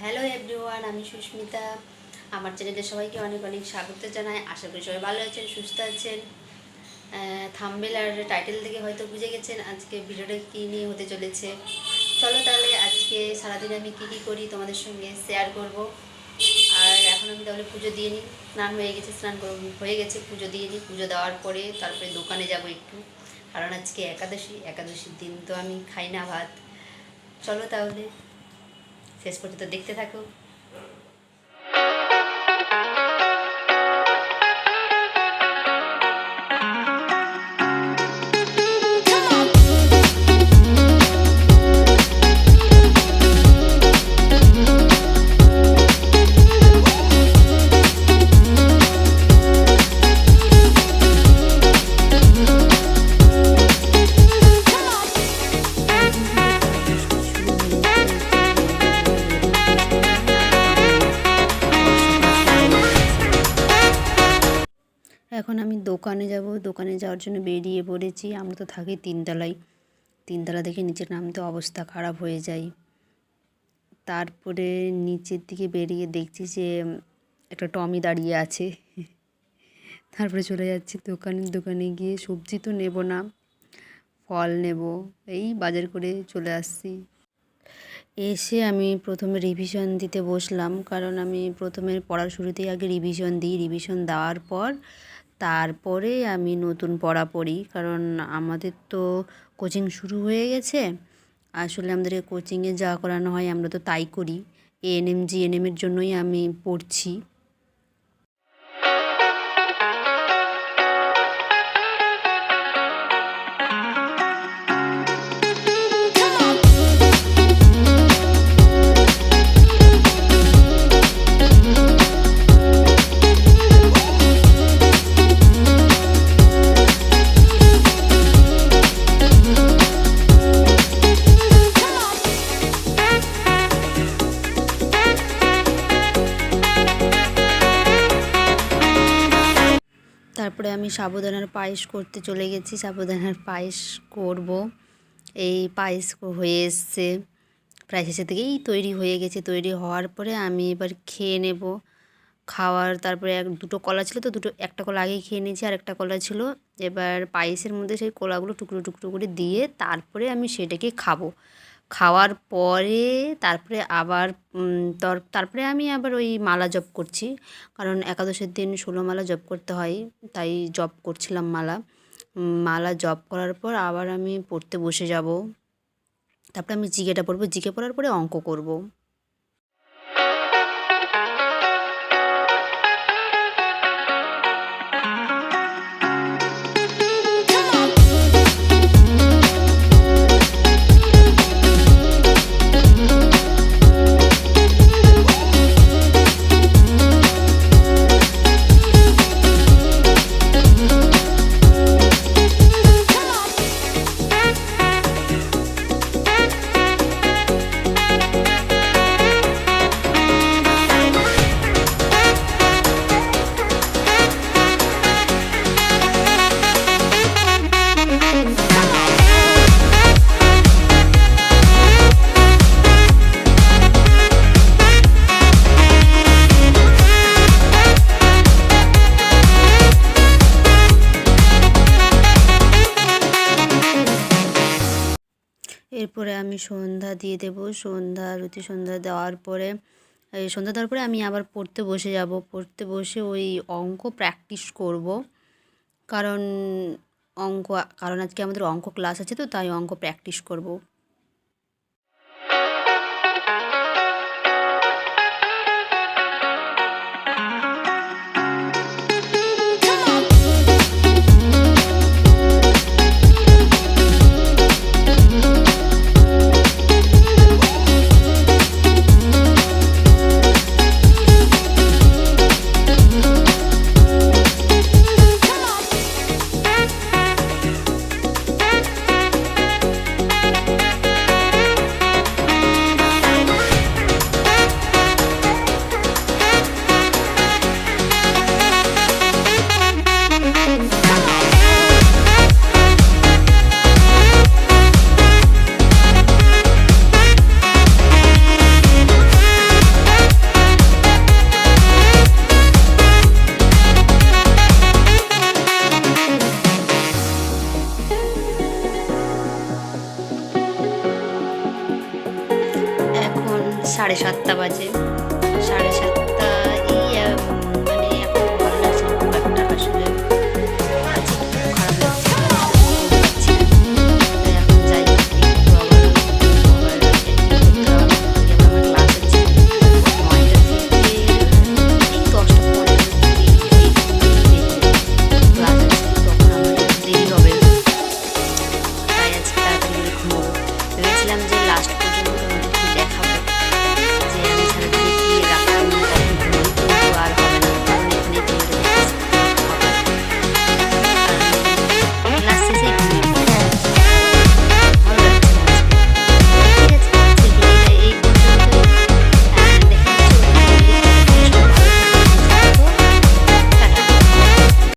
Hello everyone, আমি সুস্মিতা। আমার চ্যানেলে সবাইকে অনেক অনেক স্বাগত জানাই। আশা করি সবাই ভালো আছেন, সুস্থ আছেন। থাম্বনেল আর টাইটেল থেকে হয়তো বুঝে গেছেন আজকে ভিডিওটা কী নিয়ে হতে চলেছে। চলো তাহলে আজকে সারাদিন আমি কী কী করি তোমাদের সঙ্গে শেয়ার করব। আর এখন আমি তাহলে পুজো দিয়ে নিই। স্নান হয়ে গেছে, হয়ে গেছে, পুজো দিয়ে নিই। পুজো দেওয়ার পরে তারপরে দোকানে যাব একটু, কারণ আজকে একাদশীর দিন তো আমি খাই না ভাত। চলো তাহলে শেষ পর্যন্ত দেখতে থাকো। এখন আমি দোকানে যাব। দোকানে যাওয়ার জন্য বেরিয়ে পড়েছি। আমরা তো থাকি তিনতলায়, তিনতলা থেকে নিচে নামতে অবস্থা খারাপ হয়ে যায়। তারপরে নিচের দিকে বেরিয়ে দেখছি যে একটা টমি দাঁড়িয়ে আছে। তারপরে চলে যাচ্ছি দোকানে গিয়ে সবজি তো নেব না, ফল নেব। এই বাজার করে চলে আসছি। এসে আমি প্রথমে রিভিশন দিতে বসলাম, কারণ আমি প্রথমে পড়ার শুরুতেই আগে রিভিশন দিই। রিভিশন দেওয়ার পর তারপরে আমি নতুন পড়া পড়ি, কারণ আমাদের তো কোচিং শুরু হয়ে গেছে। আসলে আমাদেরকে কোচিংয়ে যা করানো হয় আমরা তো তাই করি। এএনএম জিএনএমের জন্যই আমি পড়ছি। তারপরে আমি সাবুদানার পায়েস করতে চলে গেছি। সাবুদানার পায়েস করব। এই পায়েস হয়ে এসছে, প্রায় শেষের দিকেই তৈরি হয়ে গেছে। তৈরি হওয়ার পরে আমি এবার খেয়ে নেব। তারপরে দুটো কলা ছিল, তো একটা কলা আগেই খেয়ে নিয়েছি, আর একটা কলা ছিল। এবার পায়েসের মধ্যে সেই কলাগুলো টুকরো টুকরো করে দিয়ে তারপরে আমি সেটাকে খাবো। খাওয়ার পরে তারপরে আমি আবার ওই মালা জপ করছি, কারণ একাদশের দিন 16 মালা জপ করতে হয়, তাই জপ করছিলাম মালা জপ করার পর আবার আমি পড়তে বসে যাব। তারপরে আমি জিকেটা পড়বো, জিকে পড়ার পরে অঙ্ক করব। এরপরে আমি সন্ধ্যা দিয়ে দেব। সন্ধ্যা দেওয়ার পরে সন্ধ্যা দেওয়ার পরে আমি আবার পড়তে বসে যাব। পড়তে বসে ওই অঙ্ক প্র্যাকটিস করব, কারণ আজকে আমাদের অঙ্ক ক্লাস আছে, তো তাই অঙ্ক প্র্যাকটিস করব। 7:30 বাজে। 7:30